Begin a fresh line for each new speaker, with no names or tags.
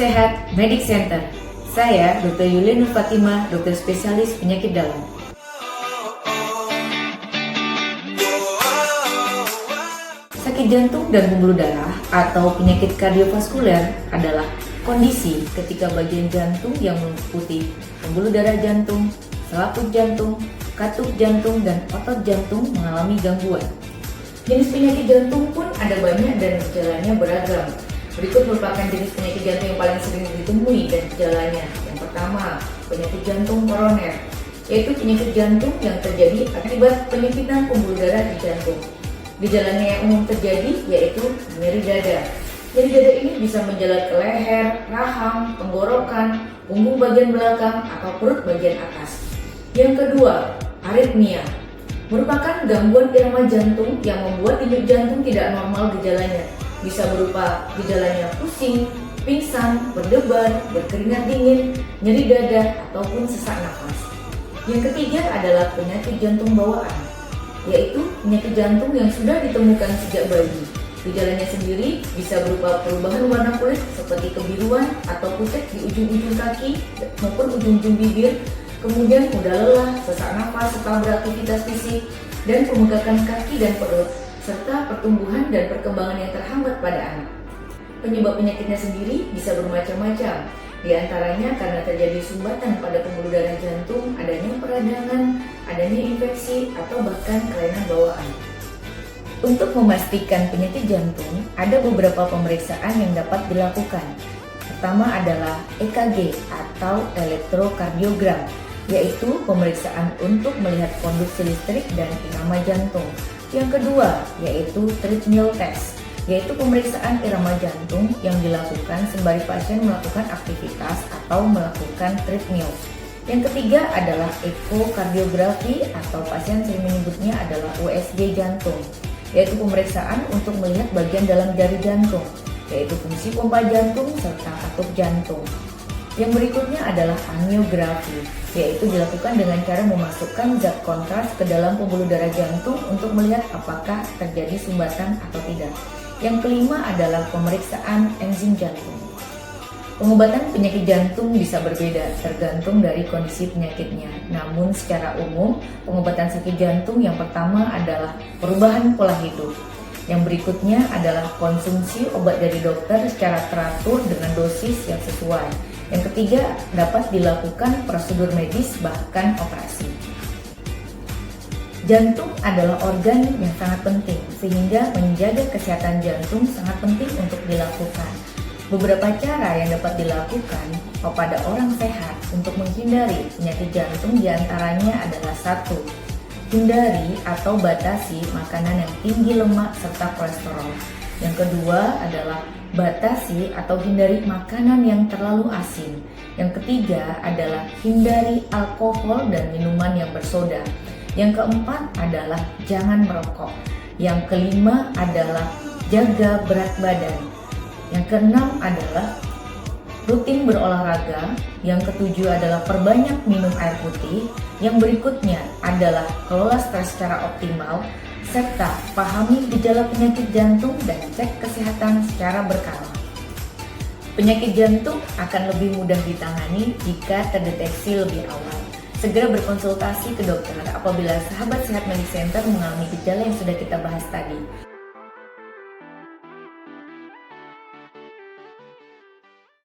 Sehat Medic Center. Saya Dr. Yulia Nur Fatimah, dokter spesialis penyakit dalam. Sakit jantung dan pembuluh darah atau penyakit kardiovaskuler adalah kondisi ketika bagian jantung yang meliputi pembuluh darah jantung, selaput jantung, katup jantung, dan otot jantung mengalami gangguan. Jenis penyakit jantung pun ada banyak dan gejalanya beragam. Berikut merupakan jenis penyakit jantung yang paling sering ditemui dan gejalanya. Yang pertama, penyakit jantung koroner, yaitu penyakit jantung yang terjadi akibat penyempitan pembuluh darah di jantung. Gejalanya yang umum terjadi yaitu nyeri dada. Nyeri dada ini bisa menjalar ke leher, rahang, tenggorokan, punggung bagian belakang, atau perut bagian atas. Yang kedua, aritmia, merupakan gangguan irama jantung yang membuat denyut jantung tidak normal gejalanya. Bisa berupa gejalanya pusing, pingsan, berdebar, berkeringat dingin, nyeri dada, ataupun sesak nafas. Yang ketiga adalah penyakit jantung bawaan, yaitu penyakit jantung yang sudah ditemukan sejak bayi. Gejalanya sendiri bisa berupa perubahan warna kulit seperti kebiruan atau pucat di ujung-ujung kaki maupun ujung-ujung bibir, kemudian mudah lelah, sesak nafas setelah beraktivitas fisik, dan pembengkakan kaki dan perut, serta pertumbuhan dan perkembangan yang terhambat pada anak. Penyebab penyakitnya sendiri bisa bermacam-macam, di antaranya karena terjadi sumbatan pada pembuluh darah jantung, adanya peradangan, adanya infeksi, atau bahkan kelainan bawaan. Untuk memastikan penyakit jantung, ada beberapa pemeriksaan yang dapat dilakukan. Pertama adalah EKG atau elektrokardiogram, yaitu pemeriksaan untuk melihat konduksi listrik dan irama jantung. Yang kedua yaitu treadmill test, yaitu pemeriksaan irama jantung yang dilakukan sembari pasien melakukan aktivitas atau melakukan treadmill. Yang ketiga adalah ekokardiografi atau pasien sering menyebutnya adalah USG jantung, yaitu pemeriksaan untuk melihat bagian dalam jari jantung, yaitu fungsi pompa jantung serta katup jantung. Yang berikutnya adalah angiografi, yaitu dilakukan dengan cara memasukkan zat kontras ke dalam pembuluh darah jantung untuk melihat apakah terjadi sumbatan atau tidak. Yang kelima adalah pemeriksaan enzim jantung. Pengobatan penyakit jantung bisa berbeda tergantung dari kondisi penyakitnya. Namun secara umum, pengobatan sakit jantung yang pertama adalah perubahan pola hidup. Yang berikutnya adalah konsumsi obat dari dokter secara teratur dengan dosis yang sesuai. Yang ketiga, dapat dilakukan prosedur medis bahkan operasi. Jantung adalah organ yang sangat penting, sehingga menjaga kesehatan jantung sangat penting untuk dilakukan. Beberapa cara yang dapat dilakukan kepada orang sehat untuk menghindari penyakit jantung diantaranya adalah 1. Hindari atau batasi makanan yang tinggi lemak serta kolesterol. Yang kedua adalah batasi atau hindari makanan yang terlalu asin. Yang ketiga adalah hindari alkohol dan minuman yang bersoda. Yang keempat adalah jangan merokok. Yang kelima adalah jaga berat badan. Yang keenam adalah rutin berolahraga. Yang ketujuh adalah perbanyak minum air putih. Yang berikutnya adalah kelola stres secara optimal, serta pahami gejala penyakit jantung dan cek kesehatan secara berkala. Penyakit jantung akan lebih mudah ditangani jika terdeteksi lebih awal. Segera berkonsultasi ke dokter apabila sahabat Sehat Medic Center mengalami gejala yang sudah kita bahas tadi.